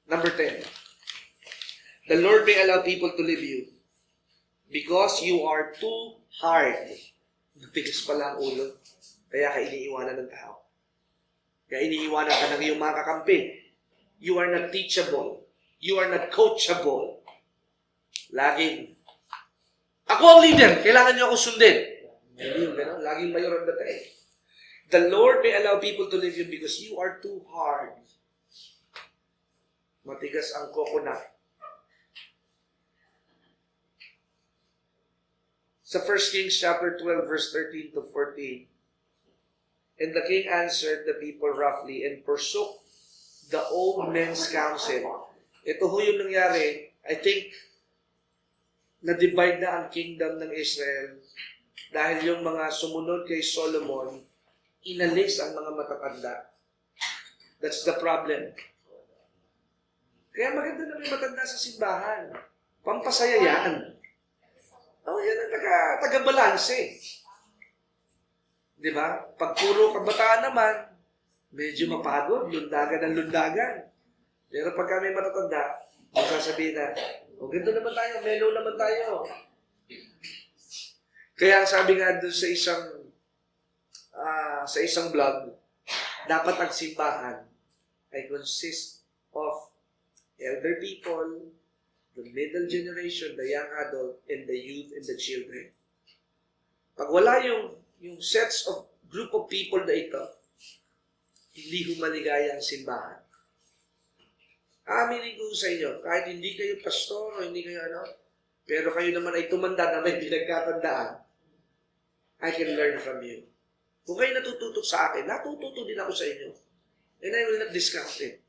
Number 10. The Lord may allow people to leave you because you are too hard. Matigas pala ang ulo. Kaya ka iniiwanan ng tao. Kaya iniiwanan ka ng iyong mga kakampi. You are not teachable. You are not coachable. Laging, ako ang leader, kailangan niyo akong sundin. Hindi yung gano'n. Laging mayor ang datay. The Lord may allow people to leave you because you are too hard. Matigas ang coconut. Sa 1 Kings chapter 12, verse 13 to 14, and the king answered the people roughly and forsook the old men's counsel. Ito ho yung nangyari. I think, na-divide na ang kingdom ng Israel dahil yung mga sumunod kay Solomon, inalis ang mga matatanda. That's the problem. Kaya maganda na may matanda sa simbahan. Pampasaya yan. Oh, yan ang taga-balanse. Di ba? Pag puro kabataan naman, medyo mapagod, lundagan ng lundagan. Pero pag kami matatanda, magsasabihin na, o ganito naman tayo, mellow naman tayo. Kaya ang sabi nga doon sa isang vlog, dapat ang simbahan ay consist of elder people, the middle generation, the young adult, and the youth and the children. Pag wala yung sets of group of people na ito, hindi humaligaya ang simbahan. Aminin ko sa inyo, kahit hindi kayo pastor o hindi kayo pero kayo naman ay tumanda na may pinagkatandaan, I can learn from you. Kung kayo natututo sa akin, natututo din ako sa inyo. And I will not discount it.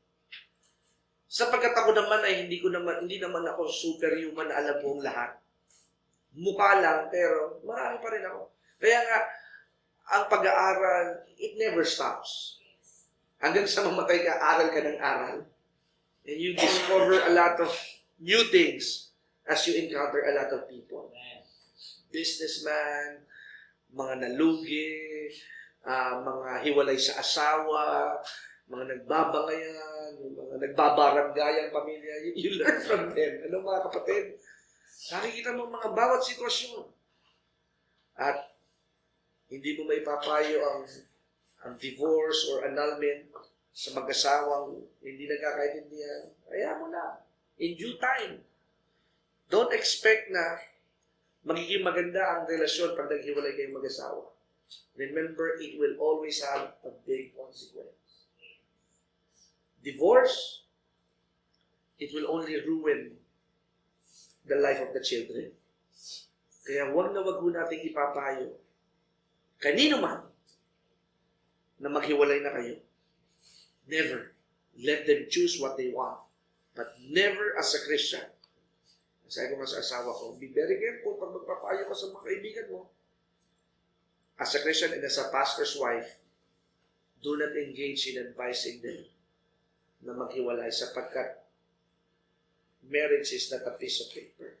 Sapagkat ako naman ay hindi naman ako superhuman na alam mo ang lahat. Mukha lang, pero marami pa rin ako. Kaya nga, ang pag-aaral, it never stops. Hanggang sa mamatay ka, aral ka ng aral. And you discover a lot of new things as you encounter a lot of people. Businessman, mga nalugi, mga hiwalay sa asawa, mga nagbabangayan, mga nagbabaranggayang pamilya, you learn from them. Ano mga kapatid? Nakikita mo mga bawat sitwasyon. At hindi mo maipapayo ang divorce or annulment sa mag-asawang hindi nagkakaintindihan. Kaya mo na. In due time. Don't expect na magiging maganda ang relasyon pag naghiwalay kayong mag-asawa. Remember, it will always have a big consequence. Divorce, it will only ruin the life of the children. Kaya huwag na wag nating ipapayo kanino man na maghiwalay na kayo. Never. Let them choose what they want. But never as a Christian. Sabi ko nga sa asawa ko, be very careful pag magpapayo ka sa mga kaibigan mo. As a Christian and as a pastor's wife, do not engage in advising them na maghiwalay sapagkat marriage is not a piece of paper.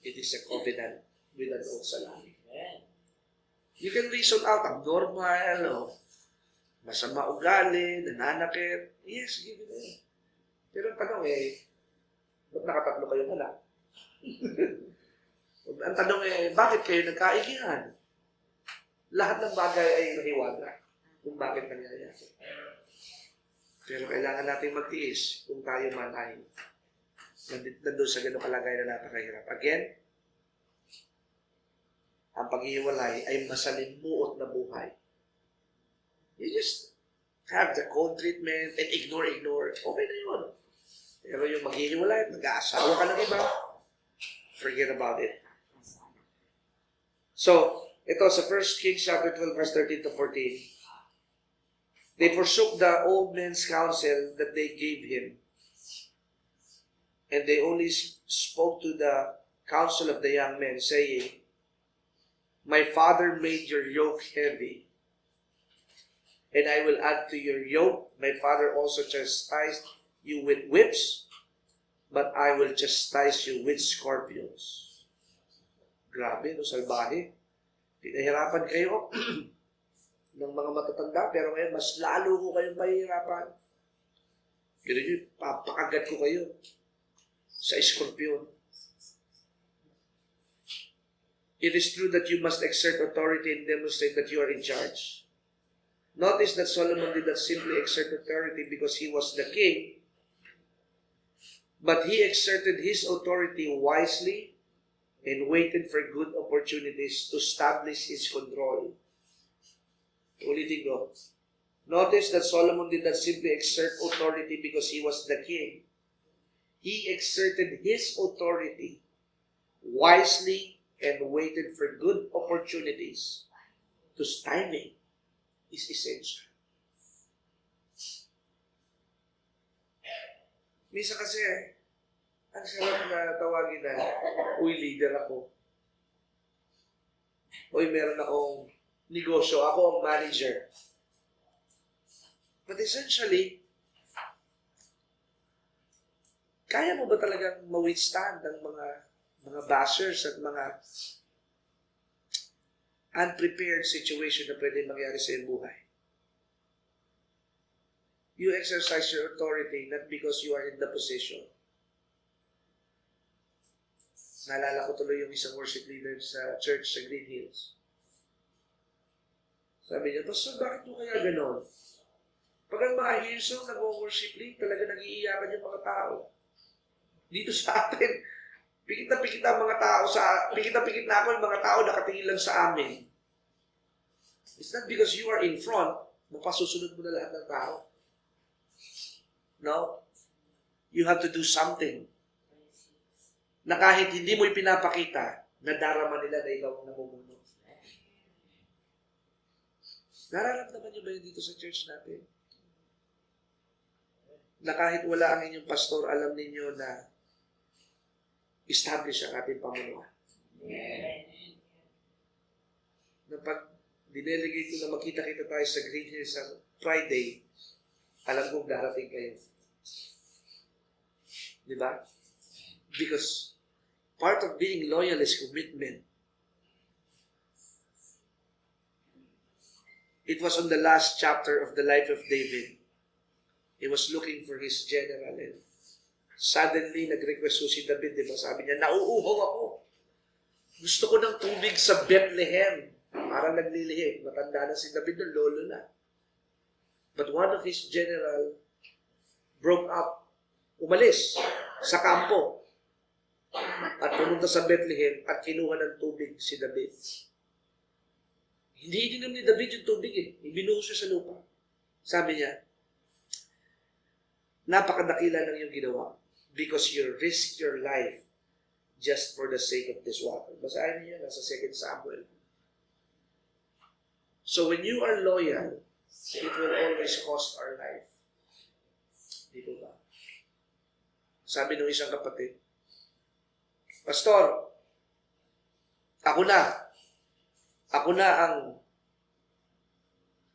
It is a covenant with an oath sa langit. You can reason out abnormal o masama ugali, nananakit. Yes, give it in. Pero ang tanong ba't nakatatlo kayong anak? Ang tanong bakit kayo nagkaigihan? Lahat ng bagay ay mahiwaga kung bakit nangyayari. Pero kailangan natin magtiis kung tayo man ay nandun sa ganong kalagayan na napakahirap. Again, ang paghihiwalay ay masalimuot na buhay. You just have the cold treatment and ignore. Okay na yun. Pero yung maghihiwalay at nag-aasawa ka ng iba, forget about it. So, ito sa 1 Kings chapter 12, verse 13 to 14. They forsook the old men's counsel that they gave him. And they only spoke to the counsel of the young men, saying, my father made your yoke heavy, and I will add to your yoke. My father also chastised you with whips, but I will chastise you with scorpions. Grabe, salbahe. Pinahirapan kayo ng mga matatanda, pero ngayon mas lalo ko kayong pahihirapan. Pero yun, papakagat ko kayo sa eskorpiyon. It is true that you must exert authority and demonstrate that you are in charge. Notice that Solomon did not simply exert authority because he was the king, but he exerted his authority wisely and waited for good opportunities to establish his control. Ulitin ko. Notice that Solomon did not simply exert authority because he was the king. He exerted his authority wisely and waited for good opportunities. Whose timing is essential. Minsan kasi, ang sarap na tawagin na, uy, leader ako. Uy, meron akong negosyo. Ako ang manager. But essentially, kaya mo ba talagang ma-withstand ang mga bashers at mga unprepared situation na pwede mangyari sa iyong buhay? You exercise your authority not because you are in the position. Naalala ko tuloy yung isang worship leader sa church sa Green Hills. Sabi niya, Pastor, bakit mo kaya ganon? Pag ang mga Hillsong nag-worship lead, talaga nag-iiyakan yung mga tao. Dito sa atin, pikit na mga tao pikit na ako yung mga tao nakatingin lang sa amin. It's not because you are in front, mapasusunod mo na lahat ng tao. No? You have to do something. Na kahit hindi mo ipinapakita, nadarama nila na ikaw ang namumuno. Nararamdaman niyo ba yun dito sa church natin? Na kahit wala ang inyong pastor, alam ninyo na establish ang ating pamunuan. Na pag dinelegate ko na makita-kita tayo sa Green Hills sa Friday, alam kong darating kayo. Di ba? Because part of being loyal is commitment. It was on the last chapter of the life of David. He was looking for his general and suddenly nag-request si David, di ba? Sabi niya, nauuhaw ako. Gusto ko ng tubig sa Bethlehem. Parang naglilihim. Matanda na si David, ng lolo na. But one of his general broke up, umalis sa kampo at pumunta sa Bethlehem at kinuha ng tubig si David. Hindi ininom ni David yung tubig eh. Ibinuhos siya sa lupa. Sabi niya, napakadakila ng iyong ginawa because you risk your life just for the sake of this water. Basahin niyo, nasa 2 Samuel. So when you are loyal, it will always cost our life. Dito ba? Sabi ng isang kapatid, Pastor, ako na ang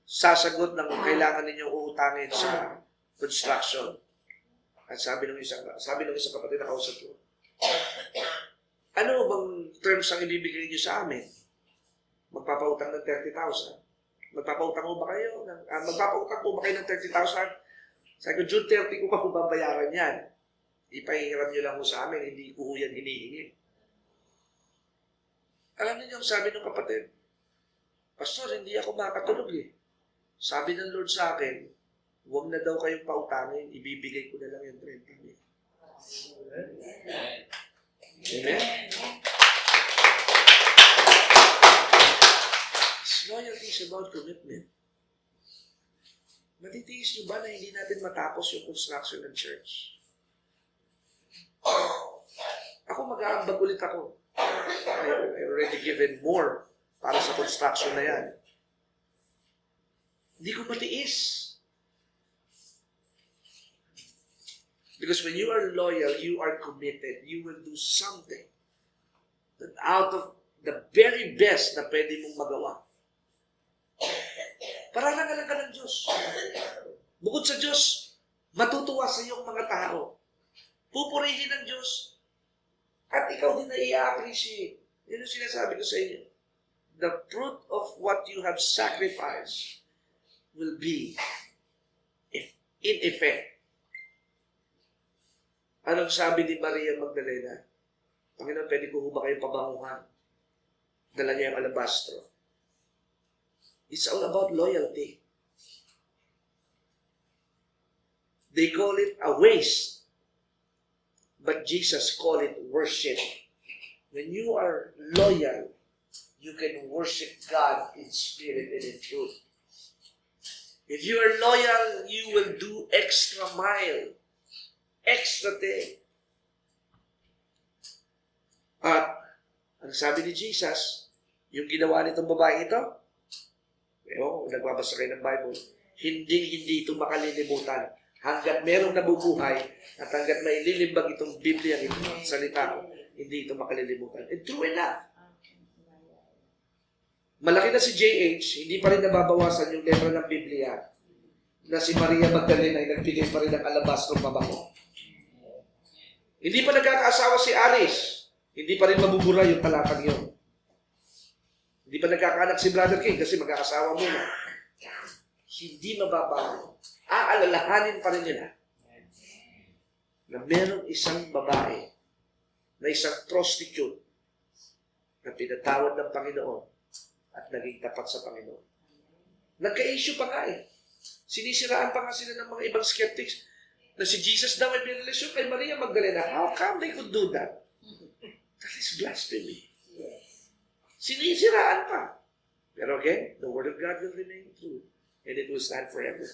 sasagot ng kailangan ninyong uutangin sa construction. At sabi ng isang kapatid na kausap ko, ano bang terms ang ibibigay niyo sa amin? Magpapautang ng 30,000. Magpapautang mo ba kayo? Magpapautang po ba kayo ng 30,000? Sabi ko, June 30 ko pa kung babayaran yan. Ipahihiram niyo lang ko sa amin, hindi ko yan hinihingi. Alam niyo yung sabi ng kapatid, Pastor, hindi ako makatulog eh. Sabi ng Lord sa akin, huwag na daw kayong pautangin, ibibigay ko na lang yung 30,000. Amen? Loyalty is about commitment. Matitiis niyo ba na hindi natin matapos yung construction ng church? Ako mag-aambag ulit ako. I already given more para sa construction na yan. Hindi ko matiis. Because when you are loyal, you are committed. You will do something that out of the very best na pwede mong magawa. Pararangalan ka ng Diyos. Bukod sa Diyos, matutuwa sa iyong mga tao. Pupurihin ng Diyos. At ikaw din na i-appreciate. Yun ang sinasabi ko sa inyo. The fruit of what you have sacrificed will be, in effect, Anong sabi ni Maria Magdalena? Panginoon, pwede ko ba kayong pabanguhan? Dala niya yung alabastro. It's all about loyalty. They call it a waste. But Jesus called it worship. When you are loyal, you can worship God in spirit and in truth. If you are loyal, you will do extra mile, extra thing. At ang sabi ni Jesus, yung ginawa nitong babae ito, nagbabasa kayo ng Bible, hindi ito makalilimutan hanggat merong nabubuhay at hanggat may ililimbag itong Biblia, itong salita ko, hindi ito makalilimutan. And true enough. Malaki na si J.H., hindi pa rin nababawasan yung letra ng Biblia na si Maria Magdalena ay nagbigay pa rin ng alabastrong pabango. Hindi pa nagkakaasawa si Aris, hindi pa rin mabubura yung talatang yun. Hindi pa nagkakaanak si Brother King kasi mag-aasawa muna. Hindi mababago. Aalalahanin pa rin nila na merong isang babae na isang prostitute na pinatawad ng Panginoon at naging tapat sa Panginoon. Nagka-issue pa nga eh. Sinisiraan pa nga sila ng mga ibang skeptics na si Jesus daw ay binirelasyon kay Maria Magdalena. How come they could do that? That is blasphemy. Sinisiraan pa. Pero again, the Word of God will remain true and it will stand forever.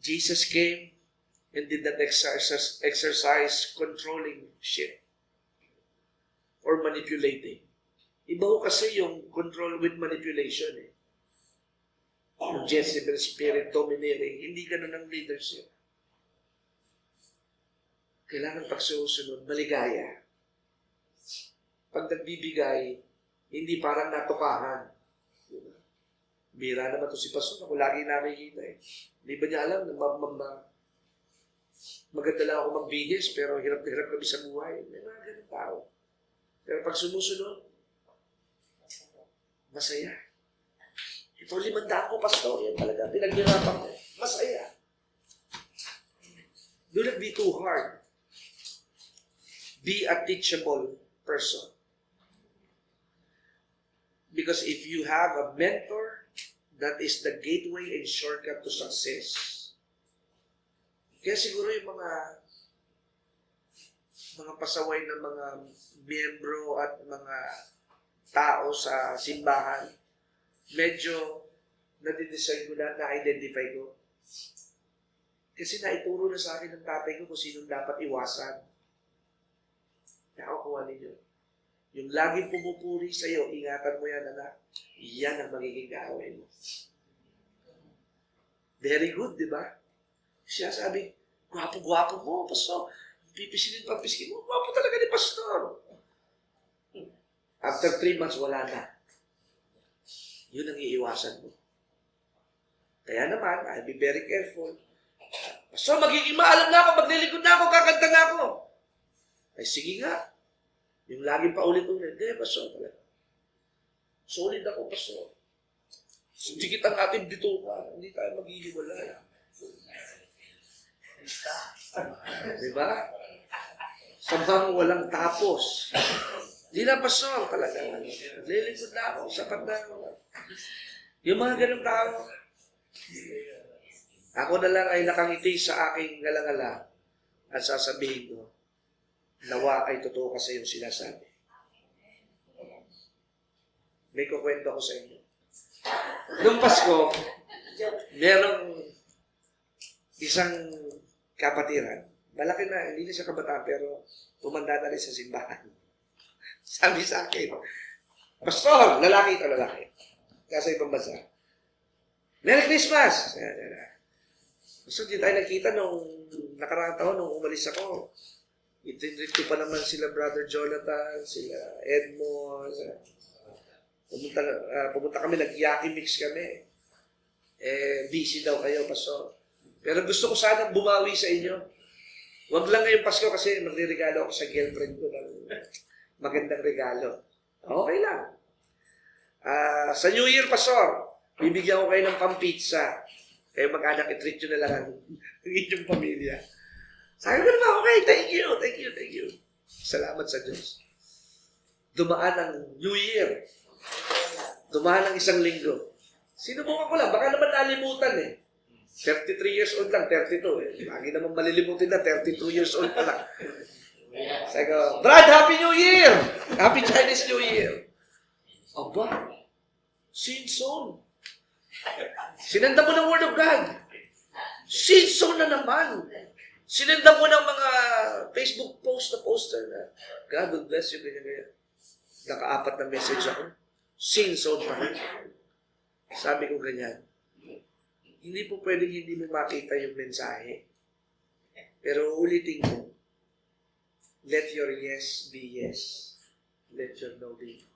Jesus came and did not exercise controlling shit or manipulating. Iba ko kasi yung control with manipulation eh. Yung Jezebel spirit domineering, hindi ganun ang leadership. Kailangan pagsusunod, maligaya. Pag nagbibigay, hindi parang natukahan. Bira naman to si Pastor, ako lagi nakikita eh. Hindi ba niya alam na maganda lang ako mag-business, pero hirap na hirap kami sa buhay. May mga ganun tao. Pero pag sumusunod, masaya. Ito 500 ko, Pastor. Yan talaga, pinaghirapan ko. Masaya. Do not be too hard. Be a teachable person. Because if you have a mentor, that is the gateway and shortcut to success. Kaya siguro yung mga pasaway ng mga miyembro at mga tao sa simbahan, medyo nadidesign ko na-identify ko. Kasi naituro na sa akin ng tatay ko kung sinong dapat iwasan. Nakukuha ninyo. Yung laging pumupuri sa iyo, ingatan mo yan, anak. Yan ang magiging kaaway mo. Very good, di ba? Siya sabi, gwapo-gwapo mo, Pastor. Pipisilin mo. Gwapo talaga ni Pastor. After 3 months, wala na. Yun ang iiwasan mo. Kaya naman, I'll be very careful. Pastor, magiging maalam na ako, maglilingkod na ako, kakanta na ako. Ay, sige nga. Yung laging paulit-ulit, hindi, Pastor, talaga. Solid ako, Pastor. Dikit ang ating bituka, hindi tayo maghihiwalay. Diba? Sabang walang tapos. Hindi na, Pastor, talaga. Lilingkod na ako, sapat na ako. Yung mga ganong tao, ako na lang ay nakangiti sa aking galangala at sasabihin ko, nawa ay totoo kasi yung sinasabi. May kukwento ako sa inyo. Noong Pasko, merong isang kapatiran. Malaki na, hindi na siya kabataan, pero tumanda na rin sa simbahan. Sabi sa akin, Pastor, lalaki ito, lalaki. Nasa ibang bansa. Merry Christmas! So, di tayo nakita nung nakaraang taon, nung umalis ako. Itinrit ko pa naman sila Brother Jonathan, sila Edmond. Pumunta kami, nag-yaki mix kami. Busy daw kayo, Pastor. Pero gusto ko sana bumawi sa inyo. Huwag lang ngayong Pasko kasi magre-regalo ako sa girlfriend ko ng magandang regalo. Okay lang. Sa New Year, Pastor, bibigyan ko kayo ng pang-pizza. Kayo mag-anak, i-treat nyo na lang ang inyong pamilya. Sabi ko naman, okay, thank you. Salamat sa Diyos. Dumaan ang New Year. Dumaan ang isang linggo. Sinubukan ko lang, baka naman nalimutan eh. 33 years old lang, 32 eh. Lagi naman malilimutin na, 32 years old pa lang. Sabi ko, Brad, Happy New Year! Happy Chinese New Year! Aba, sin-zone. Sinanda mo ng Word of God. Sin-zone na naman. Sinanda mo ng mga Facebook post na poster na, God will bless you, ganyan. Naka-4 na message ako. Sin-zone pa rin. Sabi ko ganyan, hindi po pwedeng hindi mo makita yung mensahe. Pero ulitin ko, let your yes be yes. Let your no be no.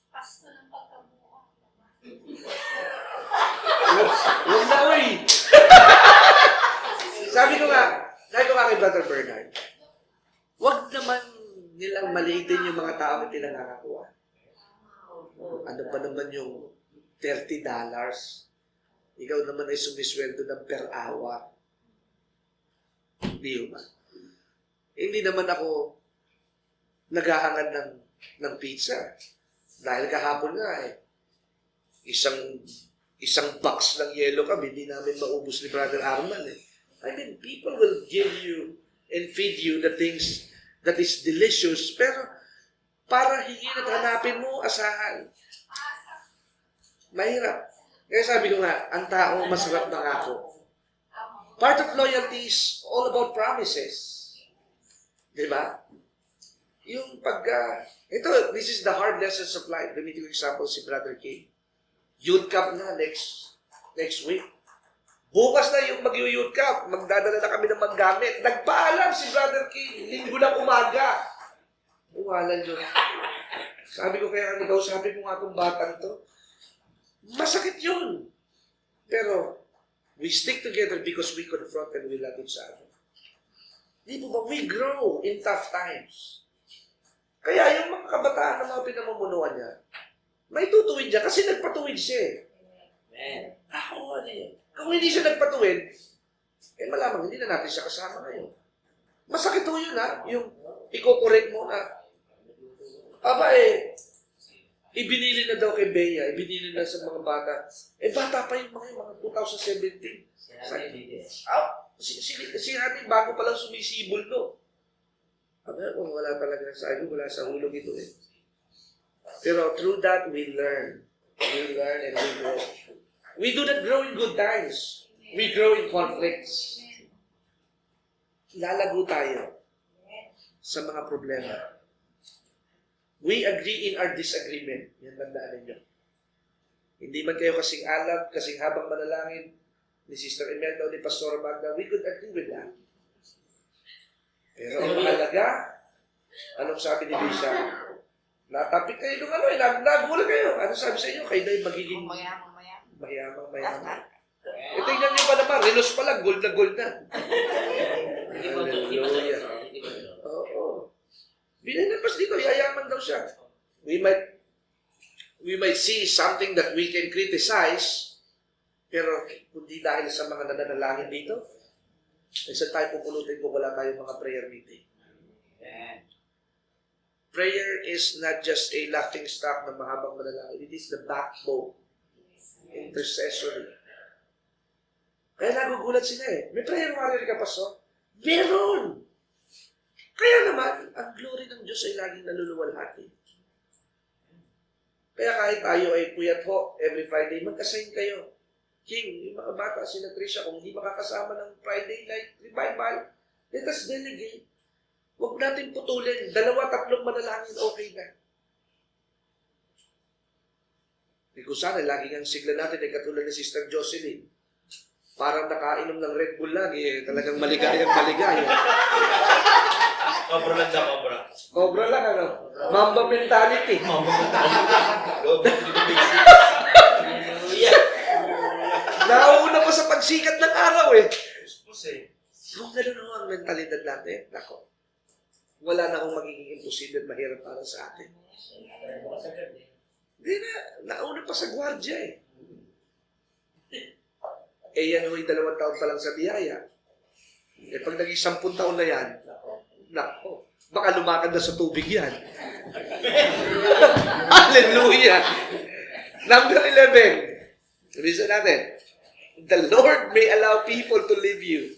Pasto ng pagkabuo. Huwag na, uy! Sabi ko nga kay Brother Bernard, huwag naman nilang maliitin yung mga taong pinangakakuha. Ano pa naman yung $30? Ikaw naman ay sumisweldo ng per hour. Hindi ba? Hindi naman ako naghahangad ng pizza. Dahil kahapon nga isang box ng yellow kami, hindi namin maubos ni Brother Arman eh. I mean, people will give you and feed you the things that is delicious, pero para hingin at hanapin mo, asahan. Mahirap. Kaya sabi ko nga, ang tao masarap mangako. Part of loyalty is all about promises. Di ba? Yung this is the hard lessons of life. Gamitin ko example si Brother King. Youth Cup na next week. Bukas na yung mag-youth cup, magdadala na kami ng manggamit. Nagpaalam si Brother King, linggo ng umaga. Uwalan yun. Sabi ko kaya, sabi mo nga itong batang to. Masakit yun. Pero, we stick together because we confront and we love each other. Di ba? We grow in tough times. Kaya yung mga kabataan na mga pinamumunuan niya, may tutuwid niya kasi nagpatuwid siya eh. Amen. Ano yun? Kung hindi siya nagpatuwid, malamang hindi na natin siya kasama ngayon. Masakit ho yun ha, yung iko-correct mo na, ibinili na daw kay Bea, ibinili na sa mga bata. Bata pa yung mga 2017. Si Honey, bago pa lang sumisibol no. Kung wala talaga sa akin, wala sa hulog ito eh. Pero through that, we learn. We learn and we grow. We do not grow in good times. We grow in conflicts. Lalago tayo sa mga problema. We agree in our disagreement. Yan, tandaan ninyo. Hindi man kayo kasing alam, kasing habang manalangin ni Sister Imelda o ni Pastor Magda, we could agree with that. Pero ang mahalaga, anong sabi ni Bishop? Natapik kayo nung nagulat kayo. Ano sabi sa inyo? Kayo na magiging mayamang. Tingnan nyo pa naman, relos pa lang, gold na. Hallelujah. Oo. Binanapas dito, yayaman daw siya. We might see something that we can criticize, pero kundi dahil sa mga nananalangin dito, saan tayo pupulutin kung wala tayong mga prayer meeting? Amen. Prayer is not just a laughing stock na mahabang manalangin. It is the backbone. Intercessory. Kaya nagugulat sila eh. May prayer warrior ka, Pastor? Meron! Kaya naman, ang glory ng Diyos ay laging naluluwalhati. Kaya kahit tayo ay puyat ho, every Friday, mag-assign kayo. King, yung mga bata, sila Tricia, kung hindi makakasama ng Friday night revival, let us delegate. Huwag natin putulin. 2-3 manalangin, okay na. Kung sana, lagi ang sigla natin ay katulad ni Sister Jocelyn. Parang nakainom ng Red Bull lagi, talagang maligayang maligaya. Cobra lang daw, cobra. Cobra lang, ano? Mamba mentality. Nauna pa sa pagsikat ng araw eh. Kung gano'n ho ang mentalidad natin, nako, wala na akong magiging imposible at mahirap para sa atin. Hindi na, nauna pa sa gwardya eh. Eh yan ho'y 2 taon pa lang sa biyaya. Eh pag naging 10 taon na yan, nako, baka lumakad na sa tubig yan. Hallelujah! Number 11. Sabihin natin, the Lord may allow people to leave you.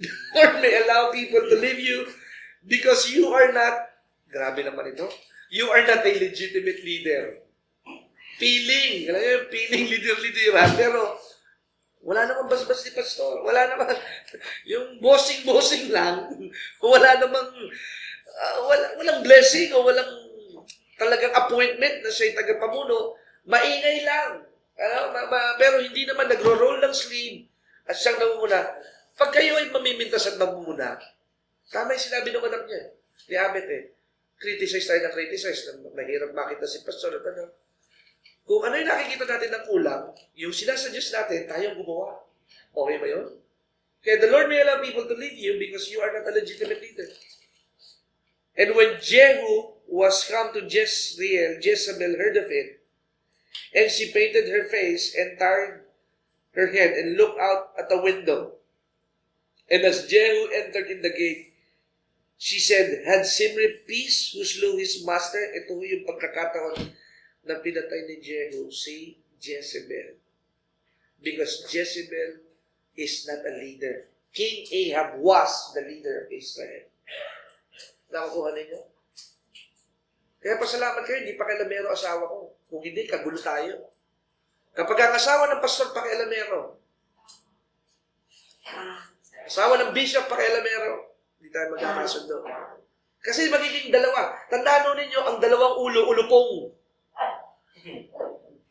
The Lord may allow people to leave you because you are not, grabe naman ito, you are not a legitimate leader. Feeling, alam niyo, feeling leader-leaderan, pero wala namang basbas ni pastor. Wala namang, yung bossing-bossing lang, wala namang, walang blessing o walang talagang appointment na siya'y tagapamuno, maingay lang. Pero hindi naman nagro-roll ng sleeve at siyang namumuna. Pag kayo ay mamimintas at mamumuna, tama yung sinabi ng anak niya. Ni Abet criticize tayo ng criticize. Mahirap makita si pastor at ano. Kung ano yung nakikita natin ng kulang, yung sinasuggest natin, tayong gumawa. Okay ba yun? Kaya the Lord may allow people to leave you because you are not a legitimate leader. And when Jehu was come to Jezreel, Jezebel heard of it, and she painted her face and tied her head and looked out at the window. And as Jehu entered in the gate, she said, had Zimri peace who slew his master? Ito yung pagkakataon na pinatay ni Jehu, si Jezebel. Because Jezebel is not a leader. King Ahab was the leader of Israel. Nakukuha ninyo? Kaya pasalamat kayo, hindi pakialamero asawa ko. Kung hindi, kagulo tayo. Kapag ang asawa ng pastor, pakialamero. Asawa ng bishop, pakialamero. Hindi tayo magkakasundo. Kasi magiging dalawa. Tandaan ninyo, ang dalawang ulo, ulupong.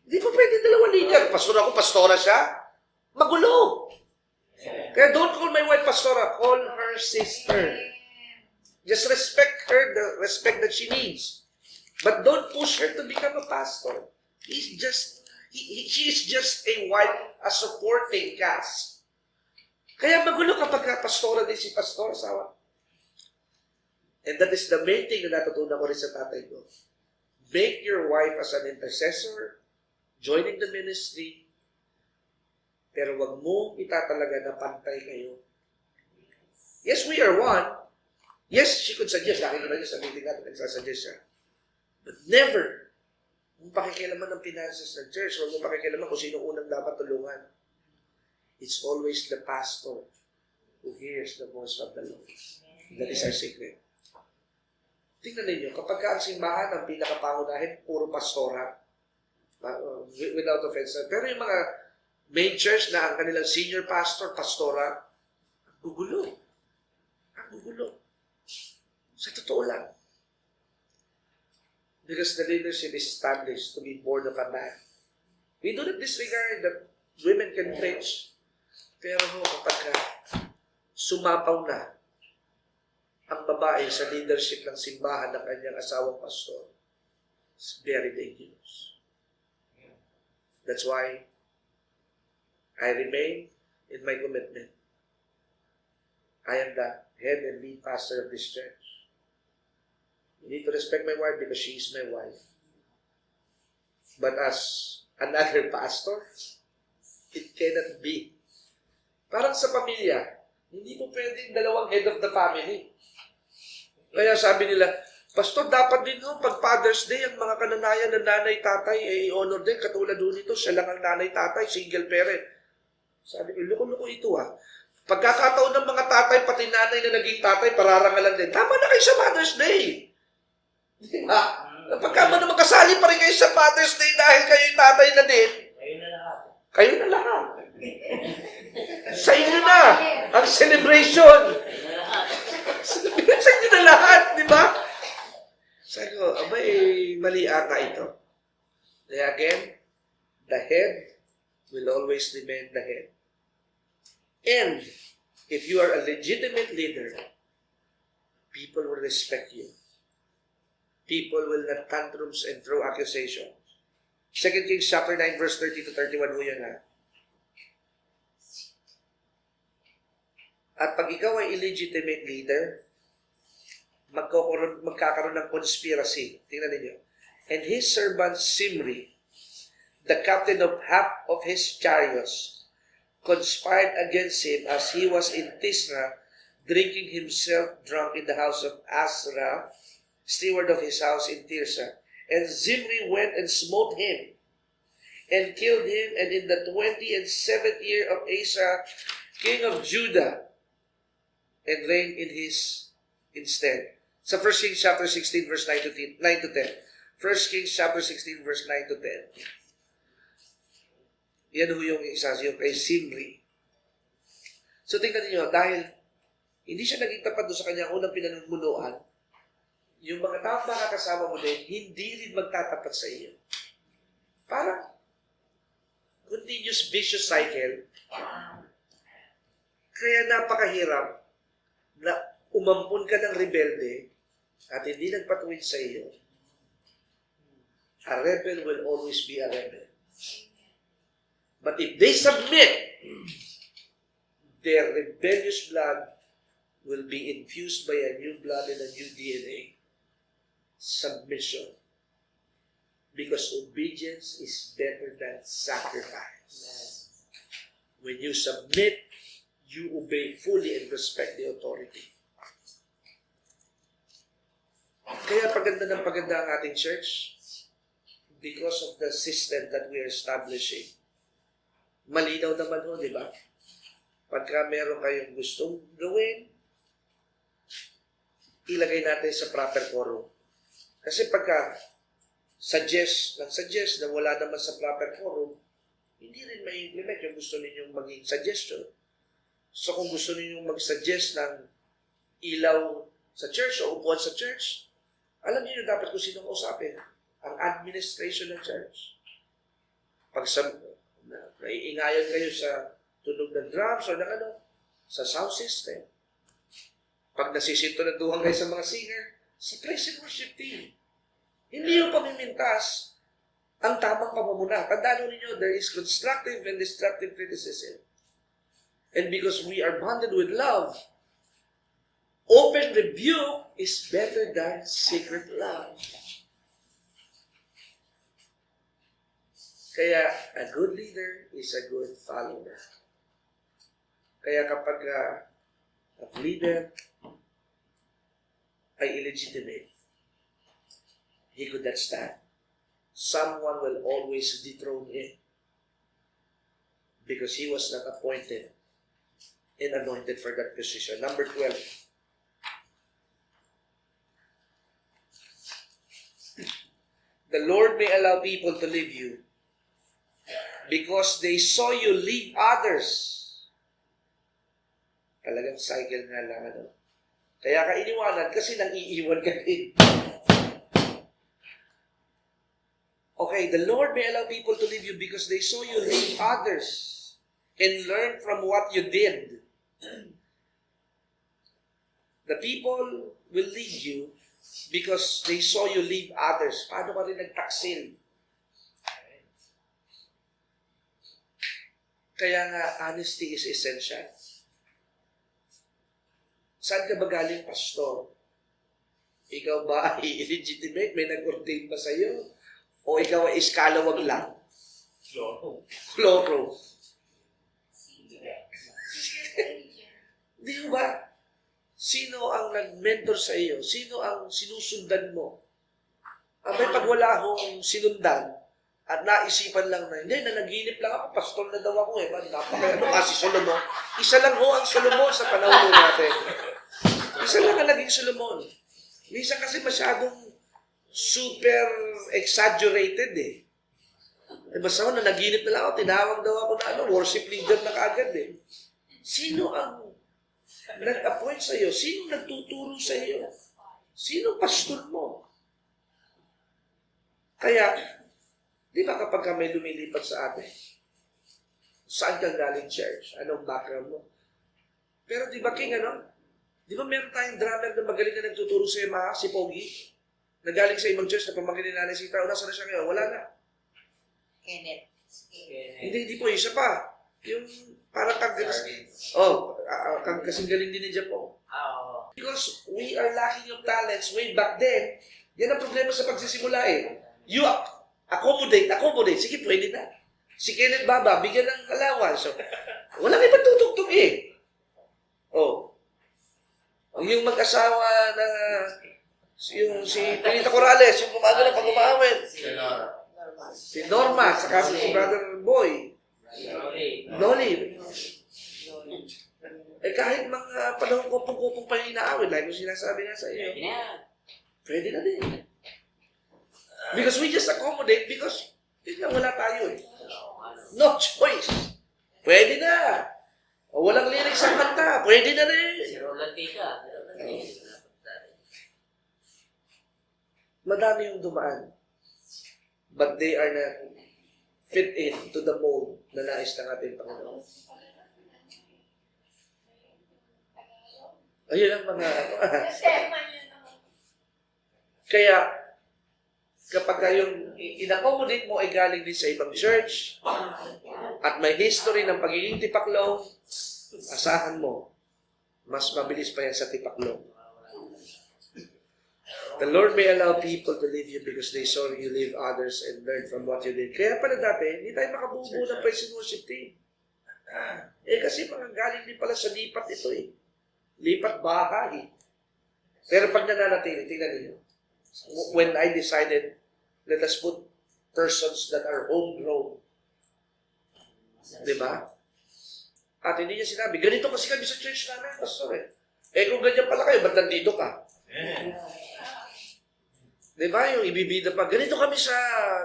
Hindi pa pwede dalawang leader. Pastor ako, pastora siya. Magulo. Kaya don't call my wife pastora. Call her sister. Just respect her, the respect that she needs. But don't push her to become a pastor. She is just a wife, a supporting cast. Kaya magulo kapag pastora din si pastor, asawa. And that is the main thing na natutunan ko rin sa tatay ko. Make your wife as an intercessor, joining the ministry, pero wag mo itatalaga na pantay kayo. Yes, we are one. Yes, she could suggest. Nakikita niyo sa meeting natin, nagsasuggest siya. But never mong pakikialaman ng finances ng church. Huwag mong pakikialaman kung sino unang dapat tulungan. It's always the pastor who hears the voice of the Lord. That is our secret. Tingnan ninyo, kapag ang simbahan ang pinakapangunahin, puro pastora, without offense. Pero yung mga main church na ang kanilang senior pastor, pastora, ang gugulo. Ang gugulo. Sa totoo lang. Because the leadership is established to be born of a man. We do not disregard that women can preach. Pero kapag sumapaw na ang babae sa leadership ng simbahan ng kanyang asawang pastor, it's very dangerous. That's why I remain in my commitment. I am the head and lead pastor of this church. You need to respect my wife because she is my wife. But as another pastor, it cannot be. Parang sa pamilya, hindi mo pwedeng dalawang head of the family. Kaya sabi nila, Pastor, dapat din pag Father's Day, ang mga kananayan ng nanay-tatay, honor din, katulad doon ito, siya lang ang nanay-tatay, single parent. Sabi ko, loko-loko ito Pagkakataon ng mga tatay, pati nanay na naging tatay, pararangalan din. Tama na kayo sa Father's Day. Di ba? Pagka naman kasali pa rin kayo sa Father's Day dahil kayo yung tatay na din, Kayo na lahat. kayo na lahat. Sa inyo na ang celebration. Sa inyo na lahat, di ba? Sabi ko, mali ata ito. Kaya again, the head will always remain the head. And if you are a legitimate leader, people will respect you. People will not tantrums and throw accusations. 2 Kings chapter 9 verse 30 to 31 ho yan At pag ikaw ay illegitimate leader, magkakaroon ng conspiracy. Tingnan ninyo. And his servant Zimri the captain of half of his chariots, conspired against him as he was in Tisra, drinking himself drunk in the house of Asra, steward of his house in Tirzah. And Zimri went and smote him, and killed him, and in the 27th year of Asa, king of Judah, and reigned in his instead. Sa 1 Kings chapter 16, verse 9 to 10. 1 Kings chapter 16, verse 9 to 10. Yan ho yung isa, yung kay Zimri. So tingnan niyo, dahil hindi siya naging tapat doon sa kanyang unang pinanungunuan, yung mga taong makakasama mo din, hindi rin magtatapat sa iyo. Parang continuous vicious cycle. Kaya napakahirap na umampun ka ng rebelde at hindi nagpatuwid sa iyo. A rebel will always be a rebel. But if they submit, their rebellious blood will be infused by a new blood and a new DNA. Submission. Because obedience is better than sacrifice. When you submit, you obey fully and respect the authority. Kaya paganda ng paganda ang ating church because of the system that we are establishing. Malinaw naman ho, di ba? Pagka meron kayong gustong gawin, ilagay natin sa proper quorum. Kasi pagka suggest na wala naman sa proper quorum, hindi rin ma-implement yung gusto ninyong maging suggestion. So kung gusto ninyong mag-suggest ng ilaw sa church o upuan sa church, alam niyo dapat kung sino kausapin. Ang administration ng church. Pag naiingayan kayo sa tunog ng drums o ng sa sound system. Pag nasisintonaduhan kayo sa mga singer, sa praise and worship team. Hindi yung pamimintas ang tamang pamamuna. Tandaan ninyo, there is constructive and destructive criticism. And because we are bonded with love, open rebuke is better than secret love. Kaya, a good leader is a good follower. Kaya kapag a leader ay illegitimate, he could not stand. Someone will always dethrone him because he was not appointed and anointed for that position. Number 12. The Lord may allow people to leave you because they saw you leave others. Talagang cycle nga lang. Kaya ka iniwanan kasi nang iiwan ka din. Okay, the Lord may allow people to leave you because they saw you leave others and learn from what you did. The people will leave you because they saw you leave others. Paano ka rin nagtaksil? Kaya nga, honesty is essential. Saan ka ba galing, pastor? Ikaw ba ay illegitimate? May nag-ordain ba sa'yo? O ikaw ay iskalawag lang? Kloro. Di ba? Sino ang nag-mentor sa iyo? Sino ang sinusundan mo? May pag wala akong sinundan at naisipan lang na, hindi, nanaginip lang ako, pastor na daw ako eh. Napakano kasi Solomon. Isa lang ho ang Solomon sa panahon natin. Isa lang ang naging Solomon. Minsan kasi masyadong super exaggerated eh. Basta ako, nanaginip na lang ako, tinawag daw ako na worship leader na kaagad eh. Sino ang nag-appoint sa iyo? Sino nagtuturo sa iyo? Sino pastor mo? Kaya, di ba kapag may lumilipat sa atin, saan ka galing church? Anong background mo? Pero di ba, King, di ba meron tayong drummer na magaling na nagtuturo sa iyo, si Pogi? Nagaling sa ibang church na pamangkin ni Nanay Sita, nasa na siya ngayon? Wala na. Kenneth. Hindi po, isa pa. Yung parang kasing galing din ni Japo. Because we are lacking of talents way back then. Yan ang problema sa pagsisimula eh. Accommodate. Sige, pwede na. Si Kenneth Baba, bigyan ng allowance. So, walang ibang tutugtog eh. Oh. Yung mag-asawa na yung si Pinita Corrales, yung gumagano pag umawit. Normal. Si Norma, saka si Brother Boy. Noli. Eh kahit mga panahon kupong-kupong pa yung inaawit, like yung sinasabi nga sa iyo, pwede na din. Because we just accommodate because yun nga, wala tayo eh. No choice. Pwede na. O walang lyrics sa kanta, pwede na rin. Si Roland Tika. Madami yung dumaan. But they are not fit in to the mold na nais ng ating Panginoon. Ayun ang mga... Kaya, kapag yung in-accommodate mo ay galing din sa ibang church at may history ng pagiging tipaklong, asahan mo, mas mabilis pa yan sa tipaklong. The Lord may allow people to leave you because they saw you leave others and learn from what you did. Kaya pala dati, hindi tayo makabubuo ng praise and worship team. Eh kasi mga galing din pala sa lipat ito eh. Lipat bahay. Pero pag nananatili, tingnan niyo. When I decided, let us put persons that are homegrown. Diba? At hindi niya sinabi, ganito kasi kami sa church namin, pastor eh. Eh kung ganyan pala kayo, ba't nandito ka? Diba? Yung ibibida pa, ganito kami sa,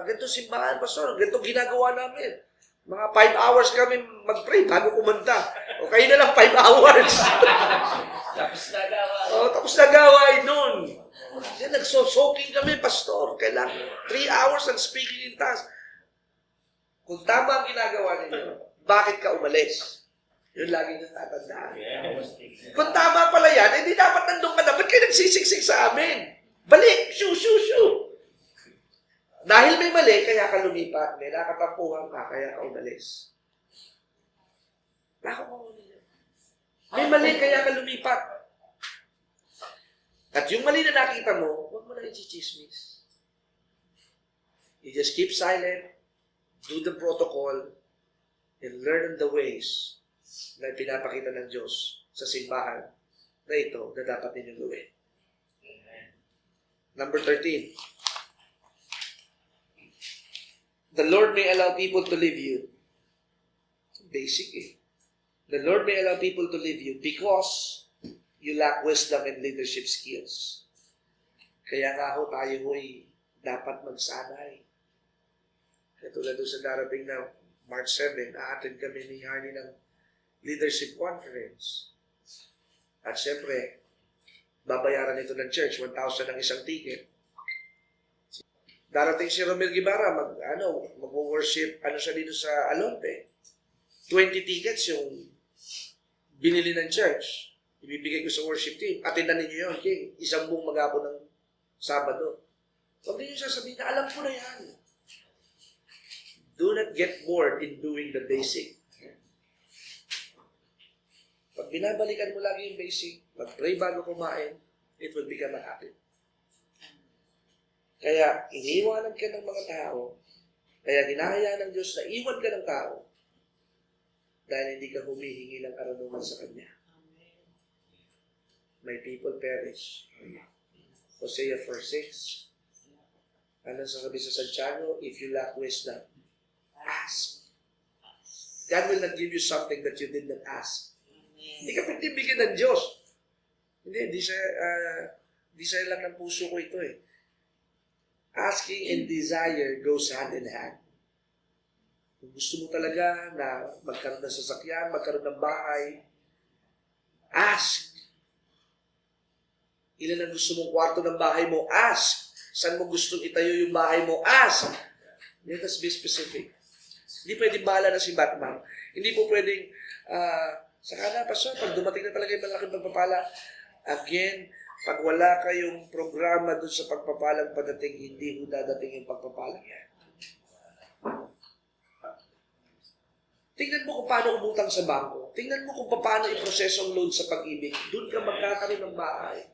ganito simbahan, pastor, ganito ginagawa namin. Mga 5 hours kami mag-pray bago kumanta. O kayo na lang 5 hours. Tapos nagawa. Tapos nagawain nun. Yan, nagsosoking kami, pastor. Kailangan 3 hours ang speaking in tongues. Kung tama ang ginagawa ninyo, bakit ka umalis? Yun lagi nang tatandaan. Kung tama pala yan, hindi dapat nandun ka na. Ba't kayo nagsisiksik sa amin? Balik! Shoo! Dahil may mali, kaya ka lumipat. May nakatampuhan ka, kaya ka umalis. May mali, kaya ka lumipat. At yung mali na nakita mo, huwag mo na i-chismis. You just keep silent, do the protocol, and learn the ways na pinapakita ng Diyos sa simbahan na ito na dapat ninyong gawin. Number 13. The Lord may allow people to leave you. Basic eh. The Lord may allow people to leave you because you lack wisdom and leadership skills. Kaya nga ho tayo ho'y dapat magsanay. Katulad doon sa darating na March 7, a-attend kami ni Harney ng leadership conference. At syempre, babayaran ito ng church, 1,000 ang isang ticket. Darating si Romel Guevara, mag-worship, siya dito sa Alonte. 20 tickets yung binili ng church. Ibibigay ko sa worship team. Atindan ninyo yun, King. Isang buong mag-apo ng Sabado. Huwag ninyo sasabihin na, alam ko na yan. Do not get bored in doing the basic. Pag binabalikan mo lagi yung basic, mag-pray bago kumain, it will become a habit. Kaya, iniiwanan ka ng mga tao, kaya hinahayaan ng Diyos na iwan ka ng tao, dahil hindi ka humihingi ng karunungan sa Kanya. My people perish. Hosea 4:6. Ano sabi sa Santiago? If you lack wisdom, ask. God will not give you something that you did not ask. Hindi ka pinibigyan ng Diyos. Hindi siya lang ng puso ko ito eh. Asking and desire goes hand in hand. Kung gusto mo talaga na magkaroon ng sasakyan, magkaroon ng bahay, ask. Ilan ang gusto mong kwarto ng bahay mo? Ask. Saan mo gustong itayo yung bahay mo? Ask. Let us be specific. Hindi pwedeng bahala na si Batman. Hindi po pwedeng, saka na, Pastor, pag dumating na talaga yung malaking pagpapala, again, pag wala kayong programa doon sa pagpapalang padating, hindi ho dadating yung pagpapalang yan. Tingnan mo kung paano umutang sa bangko. Tingnan mo kung paano i-proseso ang loan sa pag-ibig. Doon ka magkakaroon ng bahay.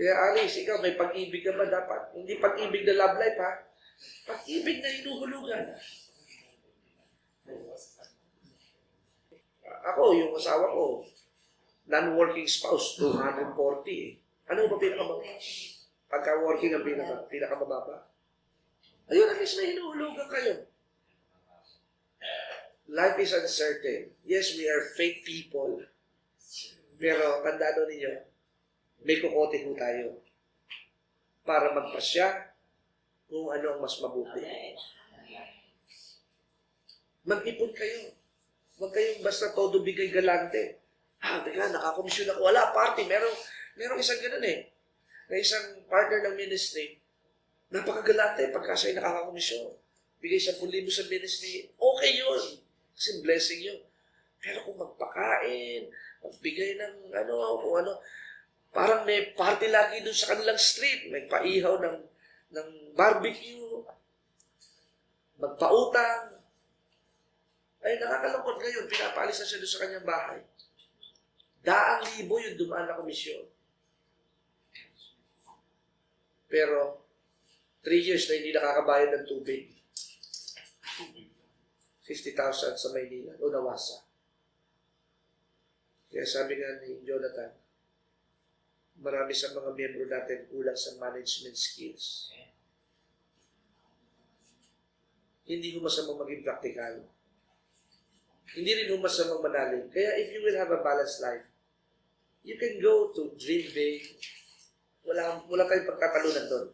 Kaya Alice, ikaw may pag-ibig ka ba dapat? Hindi pag-ibig na love life ha? Pag-ibig na hinuhulugan. Ako, yung asawa ko, non-working spouse, 240 eh. Ano ba pinakamababa? Pagka-working ang pinakamababa. Ayun, at least may hinuhulugan kayo. Life is uncertain. Yes, we are fake people. Pero tandaan ninyo, may kukote ho tayo para magpasya kung ano ang mas mabuti. Mag-ipon kayo. Huwag kayong basta todo bigay galante. Teka, nakakomisyon ako. Wala, party. Merong isang ganun eh. Na isang partner ng ministry, napakagalante pagka siya'y nakakakomisyon. Bigay 10,000 sa ministry. Okay yun. Kasi blessing yun. Pero kung magpakain, magbigay ng kung ano, parang may party lagi doon sa kanilang street. May paihaw ng barbecue, magpautang. Ay, nakakalungkot ngayon, pinapaalis na siya doon sa kanyang bahay. 100,000 yung dumaan na komisyon. Pero, 3 years na hindi nakakabayad ng tubig. 50,000 sa Maynila, o nawasa. Kaya sabi nga ni Jonathan, marami sa mga miyembro natin kulang sa management skills. Hindi ko masamang maging practical. Hindi rin ko masamang manalig. Kaya if you will have a balanced life, you can go to dream big. Wala tayong pagkatalunan doon.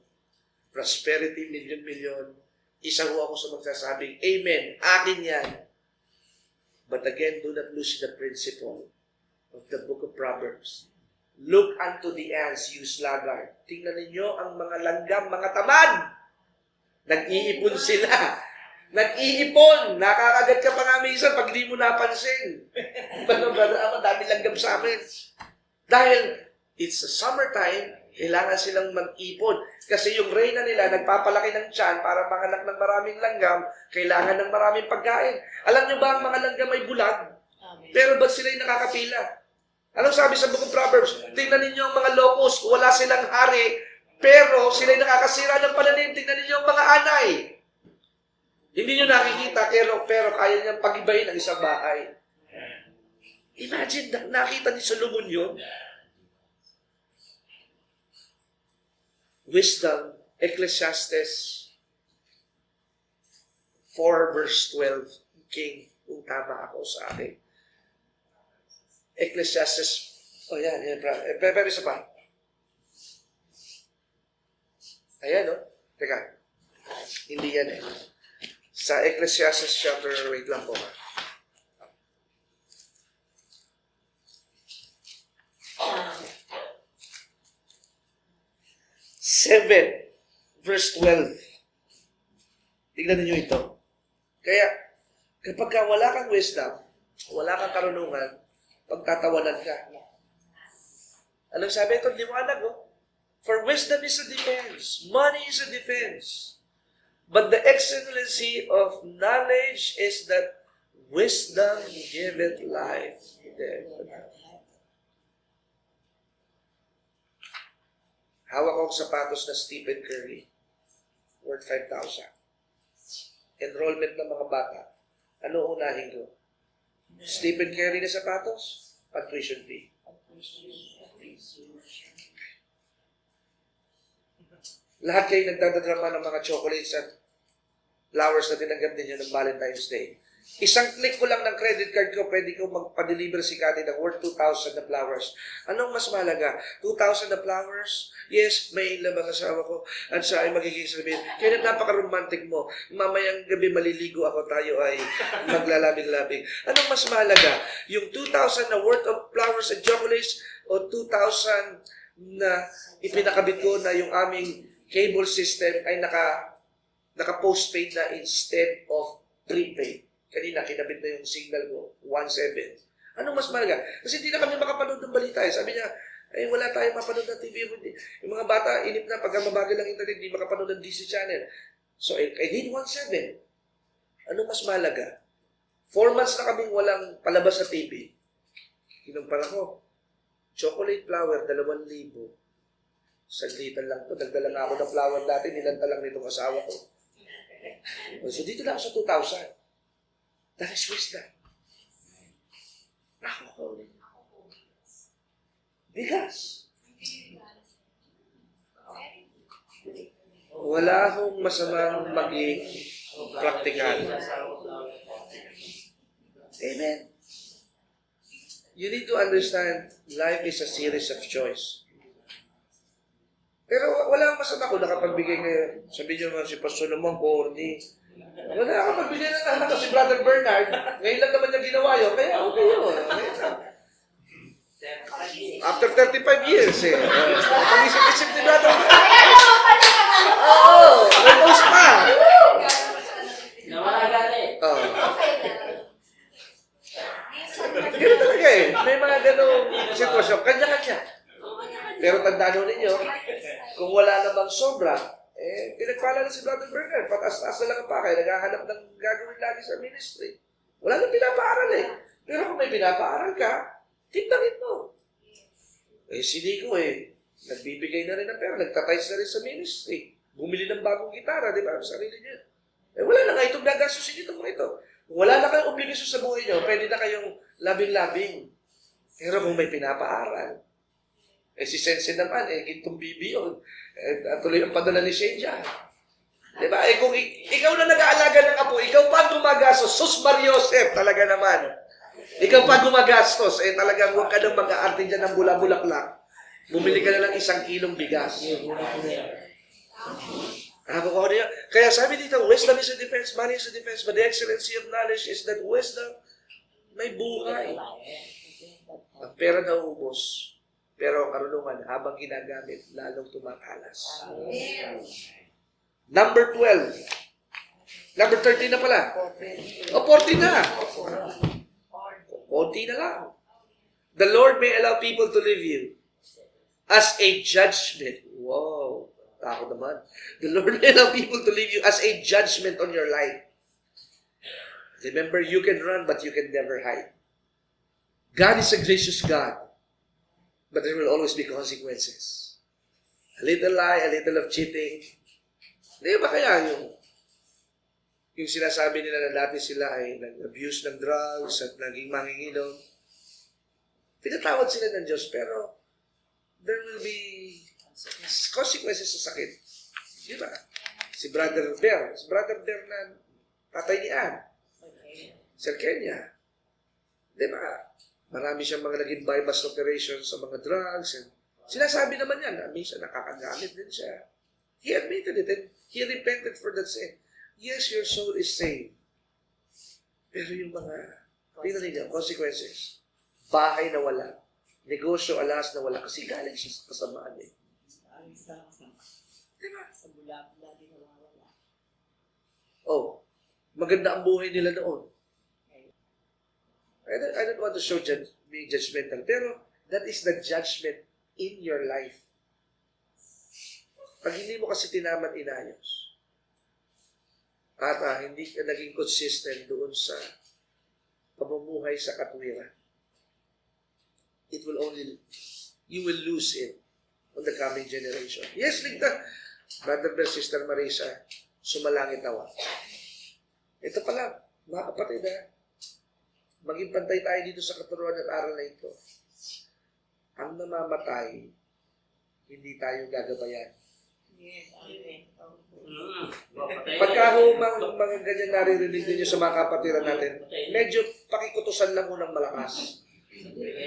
Prosperity, milyon-milyon. Isa ho ako sa magsasabing, Amen, akin yan. But again, do not lose the principle of the book of Proverbs. Look unto the ants, you sluggard. Tingnan ninyo ang mga langgam, mga tamad. Nag-iipon sila. Nag-iipon. Nakakagat ka pa nga minsan pag di mo napansin. Dami langgam sa amin. Dahil it's a summertime, kailangan silang mag-ipon. Kasi yung reyna nila, nagpapalaki ng tiyan para manganak ng maraming langgam, kailangan ng maraming pagkain. Alam nyo ba ang mga langgam ay bulag? Pero ba't sila'y nakakapila? Anong sabi sa Book of Proverbs? Tingnan ninyo ang mga locust, wala silang hari, pero sila'y nakakasira ng pananim. Tingnan ninyo ang mga anay. Hindi nyo nakikita, pero kaya niyang pag-ibahin ang isang bahay. Imagine, nakita ni Solomon yun. Wisdom, Ecclesiastes 4 verse 12. King, kung tama ako sa akin. Ecclesiastes, yan, pero isa pa. Ayan, no? Teka, hindi yan eh. Sa Ecclesiastes chapter, wait lang po. 7, verse 12. Tignan niyo ito. Kaya, kapag wala kang wisdom, wala kang karunungan, pagtatawanan ka. Anong sabi ito? Liwanag, oh. For wisdom is a defense. Money is a defense. But the excellency of knowledge is that wisdom giveth life. Hawak akong sapatos na Stephen Curry. Worth 5,000. Enrollment ng mga bata. Ano unahin ko? Stephen Curry na sapatos? Tuition fee. Lahat kayo nagdadadrama ng mga chocolates at flowers na tinanggap ninyo ng Valentine's Day. Isang click ko lang ng credit card ko, pwede ko magpa-deliver si Kati ng worth 2,000 na flowers. Anong mas mahalaga? 2,000 na flowers? Yes, may lamang asawa ko. At siya ay magiging sabihin, kaya napaka-romantic mo. Mamayang gabi maliligo ako, tayo ay maglalabing-labing. Anong mas mahalaga? Yung 2,000 na worth of flowers and chocolates o 2,000 na ipinakabit ko na yung aming cable system ay naka-postpaid na instead of prepaid. Kanina, kinabit na yung signal ko, 1.7. Anong mas mahalaga? Kasi hindi na kami makapanood ng balita. Sabi niya, wala tayong mapanood ng TV. Yung mga bata, inip na, pagka mabagal ang internet, hindi makapanood ng DC channel. So, I need 1.7. Anong mas mahalaga? 4 months na kaming walang palabas sa TV. Kinumpara ko. Chocolate flower, 2,000. Saglitan lang to. Nagdala nga ako ng flower dati, nilanta lang nitong asawa ko. So dito lang ako sa 2,000. That is wisdom. Ako. Bigas. Wala akong masamang maging praktikal. Amen. You need to understand, life is a series of choice. Pero wala akong masama kung nakapagbigay kayo. Sabihin nyo naman si Pastor naman, corny. Wala akong pagbigay ng anak ko si Brother Bernard. Ngayon lang naman niya ginawa yun. Kaya okay yun. After 35 years eh. Pag-isip-isip ni Brother Bernard. Oo, nag-post pa. Nawala galit. Oo. Ganun talaga eh. May mga ganong sitwasyon. Kanya-kanya. Pero tandaan ho ninyo, kung wala namang sobra, pinagpala na si Brother Bernard. Pataas-taas na lang ang pakay. Naghahanap ng gagawin lagi sa ministry. Wala nang pinapaaral eh. Pero kung may pinapaaral ka, tingnan mo. Si Nico nagbibigay na rin ng pera. Nagtatice na rin sa ministry. Bumili ng bagong gitara, di ba? Sa sarili niya. Wala na nga itong gagastusin itong mga ito. Kung wala na kayong obligasyon sa buhay niyo, pwede na kayong labing-labing. Pero kung may pinapaaral, si Sense naman, gintong bibi yun. Tuloy ang padala ni Shane dyan. Diba? Kung ikaw na nag-aalaga ng apo, ikaw pa gumagastos, sus Mariosep, talaga naman. Ikaw pa gumagastos, talagang huwag ka nang mag-aarte dyan ng bula-bulaklak. Bumili ka na ng 1 kilong bigas. Kaya sabi dito, wisdom is a defense, money is a defense, but the excellency of knowledge is that wisdom may buhay. Ang pera na ubos, pero ang karunungan habang ginagamit, lalong tumatalas. Number 12. Number 13 na pala. O, 14 na. 14 na lang. The Lord may allow people to leave you as a judgment. Wow. Takot naman. The Lord may allow people to leave you as a judgment on your life. Remember, you can run, but you can never hide. God is a gracious God, but there will always be consequences. A little lie, a little of cheating. Hindi ba kaya yung sinasabi nila na dati sila ay nag-abuse ng drugs at naging manginginom? Pinatawad sila ng Diyos, pero there will be consequences sa sakit. Di ba? Si Brother Bear na tatay ni Ann. Sir Kenya. Di ba? Marami siyang mga naging bypass operations sa mga drugs. And sinasabi naman yan na minsan nakakagamit din siya. He admitted it and he repented for that sin. Yes, your soul is saved. Pero yung mga, tingnan ninyo, consequences. Bahay na wala. Negosyo, alas na wala. Kasi galing siya sa kasamaan eh. Diba? Sa bula-bula din nawawala. Oh, maganda ang buhay nila noon. I don't want to show being judgmental, pero that is the judgment in your life. Pag hindi mo kasi tinaman inayos, at hindi ka naging consistent doon sa pamumuhay sa katwiran, you will lose it on the coming generation. Yes, Brother and Sister Marisa, sumalangit awa. Ito pala, mga kapatid, maging pantay tayo dito sa katuruan at aral na ito. Ang namamatay, hindi tayo gagabayan. Yes, amen. Pagka mga ganyan naririnig ninyo sa mga kapatiran natin, medyo pakikutusan lang mo ng malakas.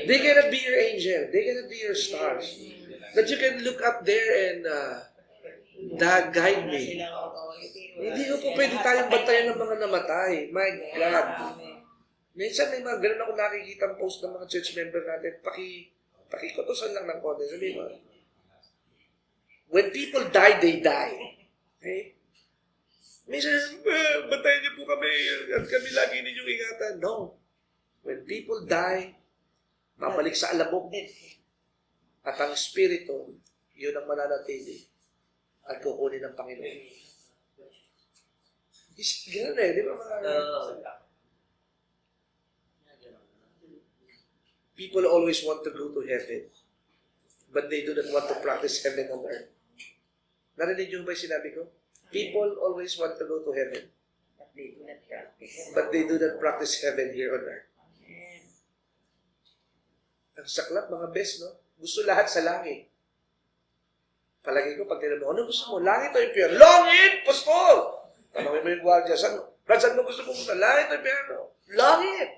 They cannot be your angel. They cannot be your stars. That you can look up there and guide me. Hindi ko po pwede tayong bantayan ng mga namatay. My God. Minsan may mga ganun ako nakikita post ng mga church member natin, pakikutusan lang ng konti. Sabihin mo, when people die, they die. Okay? Minsan, bantayan niyo po kami at kami lagi ninyong ingatan. No. When people die, babalik sa alabog. At ang Espiritu, yun ang mananatili at kukunin ng Panginoon. Ganun di ba mga... People always want to go to heaven. but they do not want to practice heaven on earth. Narinig niyo ba yung sinabi ko? People always want to go to heaven, But they do not practice. but they do not practice heaven here on earth. Amen. Ang saklap, mga best, no? Gusto lahat sa langit. Palagi ko, pag tinanong mo, ano gusto mo? Langit o impyerno? Langit, pastor! Tanongin mo yung gwardiya, saan mo gusto pumunta? Langit o impyerno? Langit!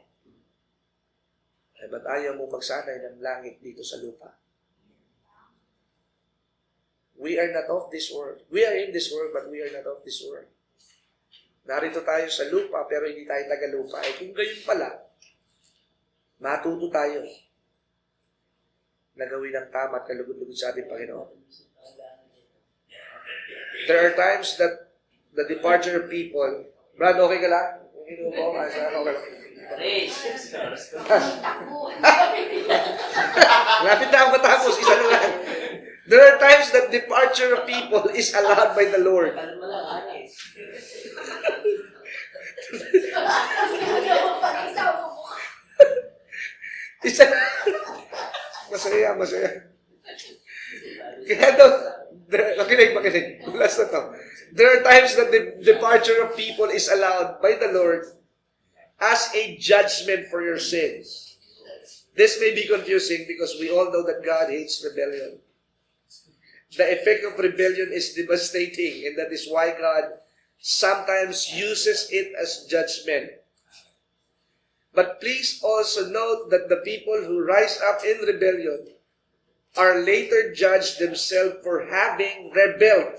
Eh, ba't ayaw mo magsanay ng langit dito sa lupa? We are not of this world. We are in this world, but we are not of this world. Narito tayo sa lupa, pero hindi tayo taga-lupa. Eh, kung gayon pala, matuto tayo na gawin ang tama at kalugod-lugod sa ating Panginoon. There are times that the departure of people, Brad, okay ka lang? Okay lang. Praise. Lapit na ako matapos, isa na lang. There are times that departure of people is allowed by the Lord. Alam mo lang, anis. Isa masaya. Kaya daw, makinig. Last na to. There are times that the departure of people is allowed by the Lord as a judgment for your sins. This may be confusing because we all know that God hates rebellion. The effect of rebellion is devastating, and that is why God sometimes uses it as judgment. But please also note that the people who rise up in rebellion are later judged themselves for having rebelled.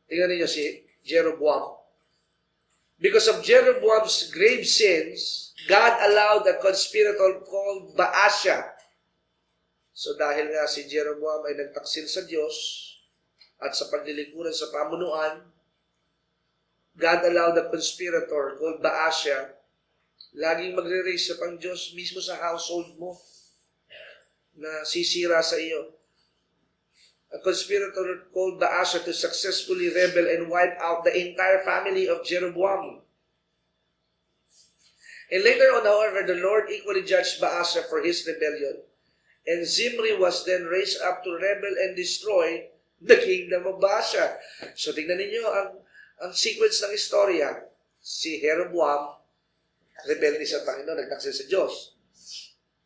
Tingnan niyo si Jeroboam. Because of Jeroboam's grave sins, God allowed a conspirator called Baasha. So dahil nga si Jeroboam ay nagtaksil sa Diyos at sa paglilingkuran sa pamunuan, God allowed a conspirator called Baasha laging magre-raise sa pang Diyos mismo sa household mo na sisira sa iyo. A conspirator called Baasha to successfully rebel and wipe out the entire family of Jeroboam. And later on, however, the Lord equally judged Baasha for his rebellion. And Zimri was then raised up to rebel and destroy the kingdom of Baasha. So tingnan ninyo ang sequence ng istorya. Si Jeroboam, rebel din sa Panginoon, nagtaksil sa Diyos.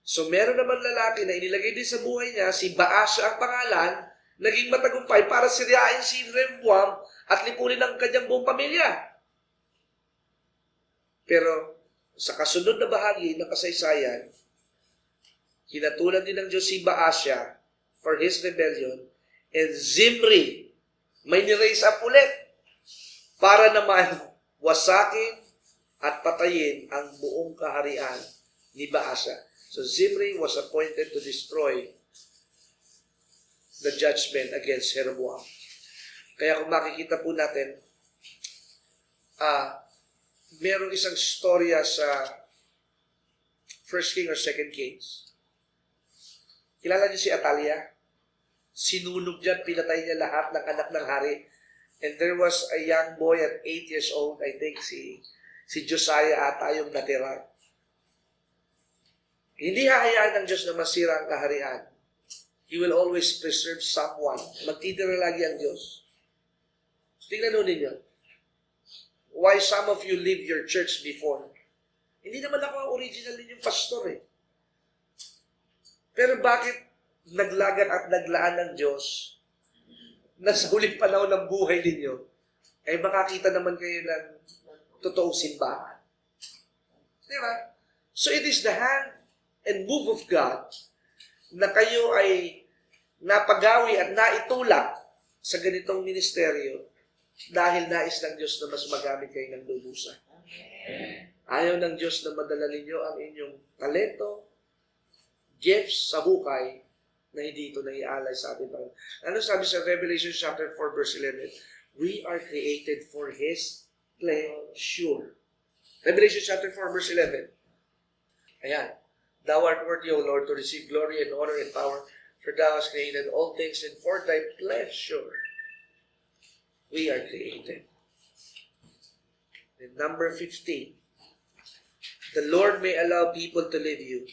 So meron naman lalaki na inilagay din sa buhay niya, si Baasha ang pangalan, naging matagumpay para sirain si Jeroboam at lipunin ang kanyang buong pamilya. Pero sa kasunod na bahagi ng kasaysayan, hinatulan din ng Diyos si Baasha for his rebellion, and Zimri may ni-raise up ulit para naman wasakin at patayin ang buong kaharian ni Baasha. So Zimri was appointed to destroy the judgment against Jeroboam. Kaya kung makikita po natin, merong isang storya sa 1 King or 2 Kings. Kilala niyo si Atalia? Sinunog niya, pinatay niya lahat ng anak ng hari. And there was a young boy at 8 years old, I think si Josiah ata yung natira. Hindi hahayaan ng Diyos na masira ang kaharian. He will always preserve someone. Magtitira lagi ang Diyos. Tingnan ninyo. Why some of you leave your church before? Hindi naman ako ang original ninyong pastor eh. Pero bakit naglagan at naglaan ng Diyos na sa huling panahon ng buhay ninyo ay makakita naman kayo ng totoong simbahan? Diba? So it is the hand and move of God na kayo ay napagawi at naitulak sa ganitong ministeryo dahil nais ng Diyos na mas magamit kayo ng lubusan. Ayaw ng Diyos na madala ninyo ang inyong talento, gifts sa hukay na hindi ito naialay sa ating Panginoon. Ano sabi sa Revelation chapter 4 verse 11? We are created for His pleasure. Revelation chapter 4 verse 11. Ayan. Thou art worthy, O Lord, to receive glory and honor and power, for Thou hast created all things, and for Thy pleasure we are created. And number 15. The Lord may allow people to leave you,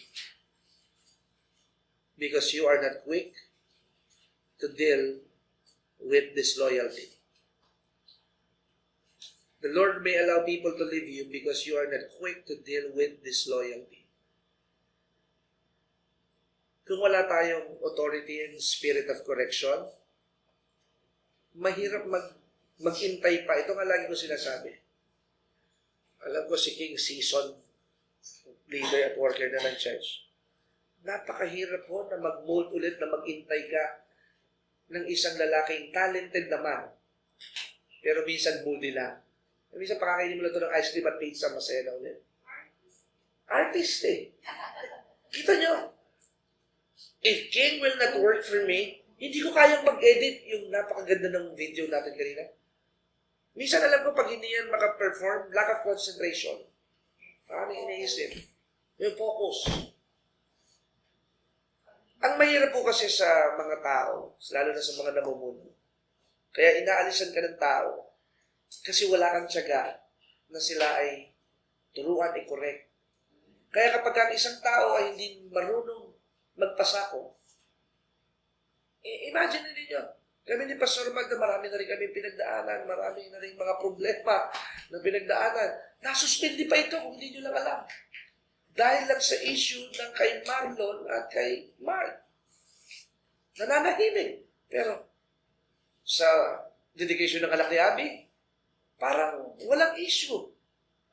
because you are not quick to deal with disloyalty. The Lord may allow people to leave you because you are not quick to deal with disloyalty. Kung wala tayong authority and spirit of correction, mahirap mag-intay pa. Ito nga lagi ko sinasabi. Alam ko si King Season, leader at worker na ng church. Napakahirap po na mag-mold ulit na mag-intay ka ng isang lalaking talented naman. Pero minsan moody lang. Minsan pakakainin mo lang ito ng ice cream at pizza, masaya na ulit. Artist eh. Kita nyo? If King will not work for me, hindi ko kayang mag-edit yung napakaganda ng video natin kanina. Minsan alam ko pag hindi yan makaperform, lack of concentration. Maraming iniisip. Yung focus. Ang mahirap po kasi sa mga tao, lalo na sa mga namumuno, kaya inaalisan ka ng tao kasi wala kang tiyaga na sila ay turuan, i-correct. Kaya kapag ang isang tao ay hindi marunong magpasako, imagine ninyo, kami ni Pastor Magda, marami na rin kami pinagdaanan, marami na rin mga problema na pinagdaanan. Nasuspindi pa ito kung hindi nyo lang alam. Dahil lang sa issue ng kay Marlon at kay Mark. Nananahimik. Pero sa dedication ng anak ni Abby, parang walang issue.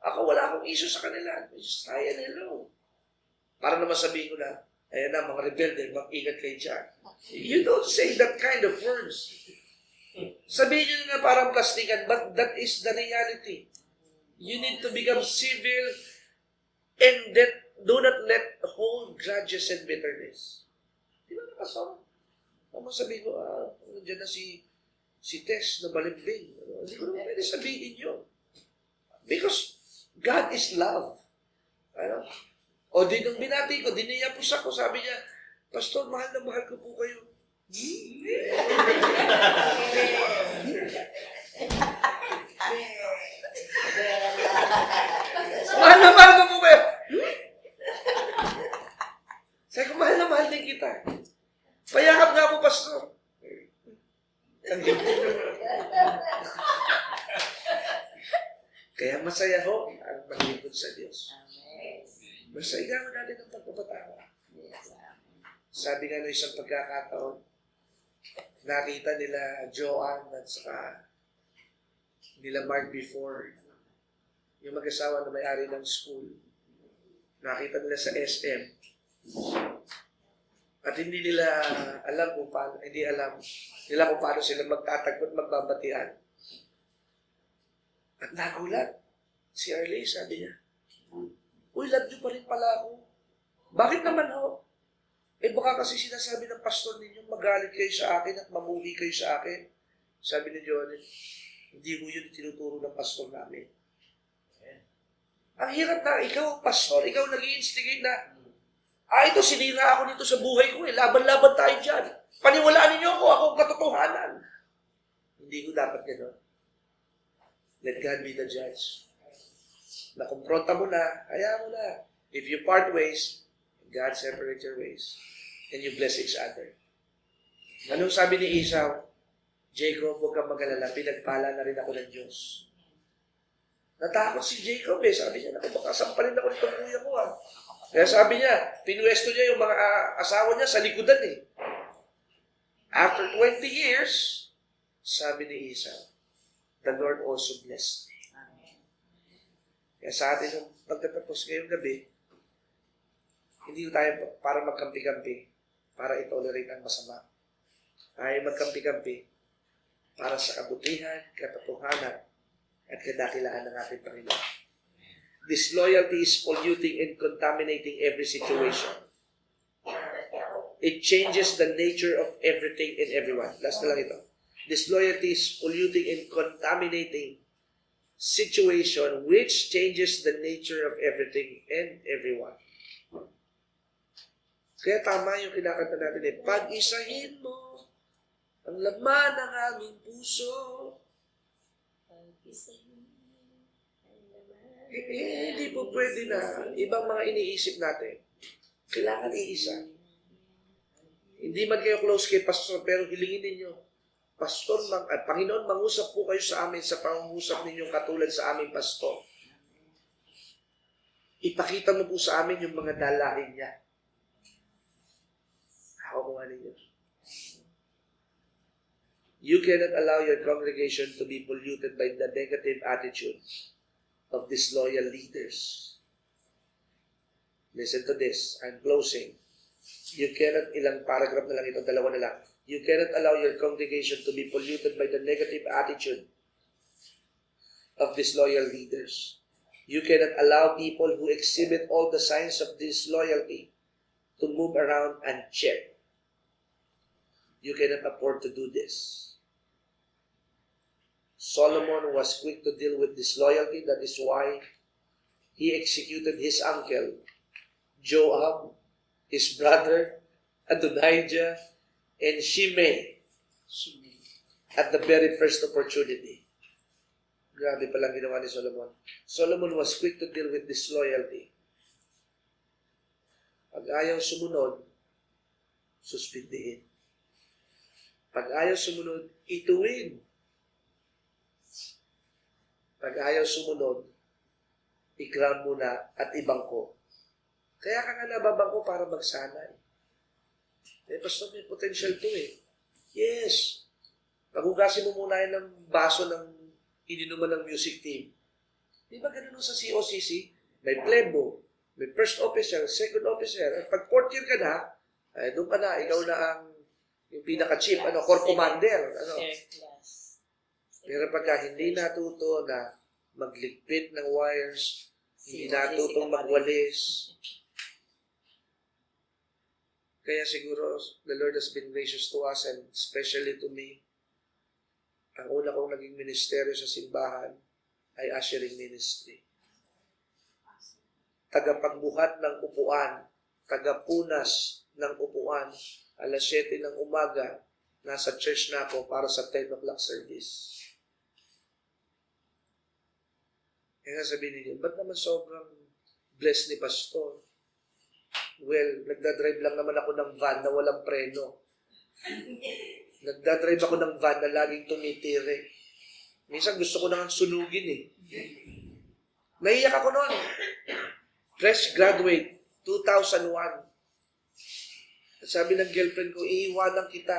Ako wala akong issue sa kanila. Just hi and hello. Para naman sabihin ko na, ayan na, mga rebelde, mag-ingat kayo dyan. You don't say that kind of words. Sabihin nyo na parang plastikan, but that is the reality. You need to become civil and that do not let hold grudges and bitterness. Di ba nakasama? Ang sabihin ko, nandiyan na si Tess na balimbing. Hindi ko naman pwede sabihin yun. Because God is love. Ano? O di nung binati ko, diniyapos ako, sabi niya, Pastor, mahal na mahal ko po kayo. Mahal na mahal ko po kayo. Sabi ko, mahal na mahal din kita. Payakap nga po, Pastor. Kaya masaya ho ang maglingkod sa Diyos. Masaya natin ang pagpapatawa. Sabi nga na isang pagkakataon, nakita nila Joanne at saka nila Mark before, yung mag-asawa na may-ari ng school. Nakita nila sa SM. At hindi nila alam kung paano, hindi alam nila kung paano sila magtatagpo at magbabatian. At nagulat. Si Arley, sabi niya, uy, love niyo pa rin pala ako. Bakit naman ho? Eh baka kasi sinasabi ng pastor ninyo, magalit kayo sa akin at mamuhi kayo sa akin. Sabi ni Johnny, hindi ko yun tinuturo ng pastor namin. Ang hirap na, ikaw pastor, ikaw nag-i-instigate na, ito sinira ako nito sa buhay ko eh, laban-laban tayo dyan. Paniwalaan ninyo ako ang katotohanan. Hindi ko dapat gano'n. Let God be the judge. Nakumpronta mo na, kaya mo na. If you part ways, God separate your ways. And you bless each other. Anong sabi ni Esau? Jacob, huwag kang mag-alala, pinagpala na rin ako ng Diyos. Natakot si Jacob eh. Sabi niya, naku, baka sampalin ako nitong kuya ko ah. Kaya sabi niya, pinwesto niya yung mga asawa niya sa likodan eh. After 20 years, sabi ni Esau, the Lord also blessed me. Kaya sa atin, nung pagtatapos ngayong gabi, hindi tayo para magkampi-kampi, para itolerate ang masama. Tayo magkampi-kampi para sa kabutihan, katotohanan, at kadakilaan ng ating Panginoon. Disloyalty is polluting and contaminating every situation. It changes the nature of everything and everyone. Last na lang ito. Disloyalty is polluting and contaminating situation which changes the nature of everything and everyone. Kaya tama yung kinakanta natin eh, pag-isahin mo ang laman ng aming puso. Hindi po pwede na ibang mga iniisip natin. Kailangan iisa. Hindi man kayo close kay pastor, pero hilingin ninyo, Pastor, Panginoon, mangusap po kayo sa amin sa pangungusap ninyong katulad sa aming pastor. Ipakita mo po sa amin yung mga dalahin niya. Ako mo nga ninyo. You cannot allow your congregation to be polluted by the negative attitude of disloyal leaders. Listen to this. I'm closing. You cannot, ilang paragraph na lang ito, dalawa na lang. You cannot allow your congregation to be polluted by the negative attitude of disloyal leaders. You cannot allow people who exhibit all the signs of disloyalty to move around unchecked. You cannot afford to do this. Solomon was quick to deal with disloyalty. That is why he executed his uncle, Joab, his brother, Adonijah, and Shimei at the very first opportunity. Grabe palang ginawa ni Solomon. Solomon was quick to deal with disloyalty. Pag ayaw sumunod, suspindihin. Pag ayaw sumunod, ituwin. Pag ayaw sumunod, i-ground muna at ibangko. Kaya ka nga nababangko para magsanay. Pastor, may potential to eh. Yes. Paghugasin mo muna yan ng baso ng ininuman ng music team. Di ba ganun sa COCC? May plebo, may first officer, second officer. At pag fourth year ka na, ay doon ka na, ikaw na ang yung pinaka-chief, corps commander. Pero pagka hindi natuto na magligpit ng wires, hindi natutong magwalis, kaya siguro, the Lord has been gracious to us and especially to me. Ang una kong naging ministeryo sa simbahan ay ushering ministry. Tagapagbuhat ng upuan, tagapunas ng upuan, alas 7 ng umaga, nasa church na ako para sa 10 o'clock service. Kaya sabihin niyo, ba't naman sobrang blessed ni Pastor? Well, nagdadrive lang naman ako ng van na walang preno. Nagdadrive ako ng van na laging tumitire. Minsan gusto ko nang sunugin eh. Naiyak ako noon. Fresh graduate, 2001. At sabi ng girlfriend ko, iiwanan kita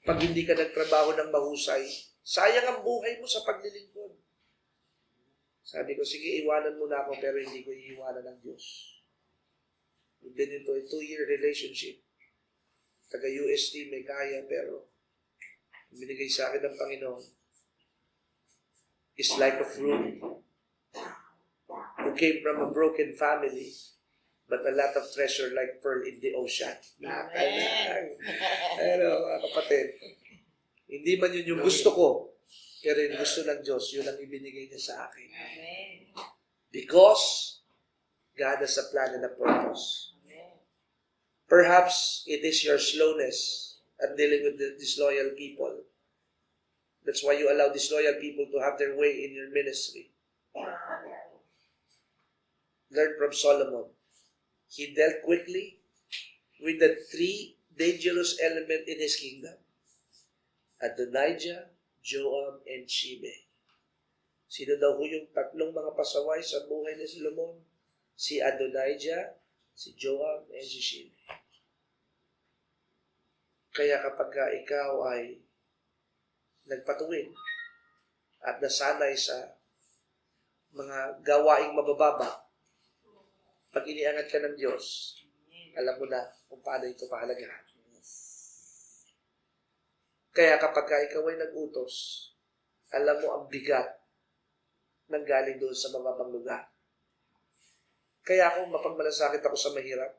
pag hindi ka nagtrabaho ng mahusay. Sayang ang buhay mo sa paglilingkod. Sabi ko, sige, iwanan mo na ako pero hindi ko iiwanan ng Diyos. We've been into a 2-year relationship. Taga-UST may kaya, pero binigay sa akin ng Panginoon is like a fruit who came from a broken family, but a lot of treasure like pearl in the ocean. Ano, mga kapatid, hindi man yun yung gusto ko, pero yung gusto ng Diyos, yun ang ibinigay niya sa akin. Because God has a plan and a purpose. Perhaps it is your slowness at dealing with the disloyal people. That's why you allow disloyal people to have their way in your ministry. Learn from Solomon. He dealt quickly with the 3 dangerous elements in his kingdom. Adonijah, Joab, and Shimei. Sino daw yung tatlong mga pasaway sa buhay ni Solomon? Si Adonijah, si Joab, and si Shimei. Kaya kapag ikaw ay nagpatuwid at nasanay sa mga gawaing mabababa, pag iniangat ka ng Diyos, alam mo na kung paano ito pahalagahan. Kaya kapag ikaw ay nag-utos, alam mo ang bigat ng galing doon sa mababang lugar. Kaya ako mapagmalasakit ako sa mahirap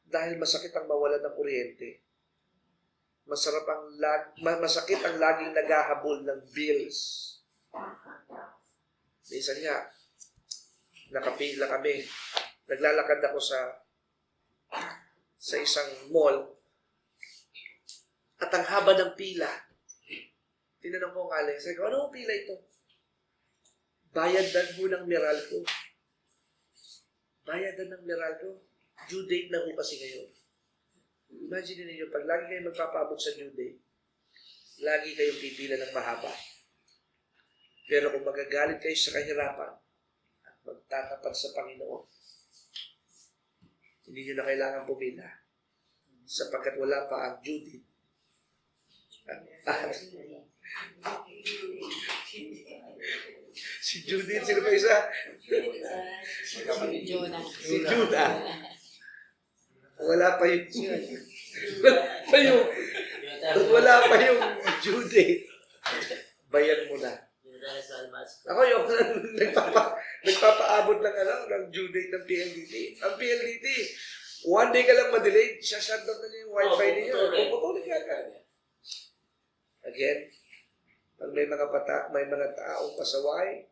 dahil masakit ang mawalan ng kuryente. Masakit ang laging naghahabol ng bills. Minsan nga, nakapila kami. Naglalakad ako sa isang mall at ang haba ng pila. Tinanong ko ang alay. Sabi ko, ano ang pila ito? Bayadan mo ng Meralco. Bayadan ng Meralco. Due date na ho kasi ngayon. Imagine niyo pag lagi kayo magpapaabot sa due date, lagi kayong pipila ng mahaba. Pero kung magagalit kayo sa kahirapan at magtatapat sa Panginoon, hindi nyo na kailangan pumila sapagkat wala pa ang due date. Si Judith, sino pa isa? Jonah. Si Judah. Wala pa yung wala pa yung due date. Bayan mo na. Ako yung nagpapaabot ng ng due date ng PLDT. Ang PLDT, one day ka lang ma-delay, shutdown na niya yung wifi niya. Puputulin ka agad. Again, pag may mga taong pasaway,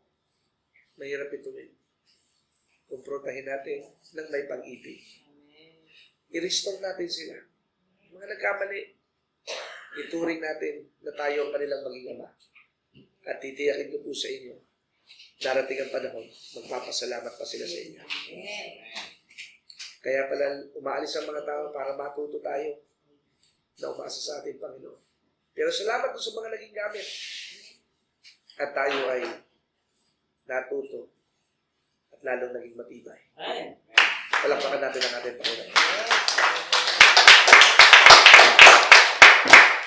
mahirap ituloy. Kumprontahin natin ng may pag-ibig. I-restore natin sila. Mga nagkamali, ituring natin na tayo ang kanilang maging ama. At titiyakin ko po sa inyo, darating ang panahon, magpapasalamat pa sila sa inyo. Kaya pala umaalis ang mga tao para matuto tayo na umasa sa ating Panginoon. Pero salamat po sa mga naging gamit. At tayo ay natuto at lalong naging matibay. Palakpakan natin ang ating Panginoon.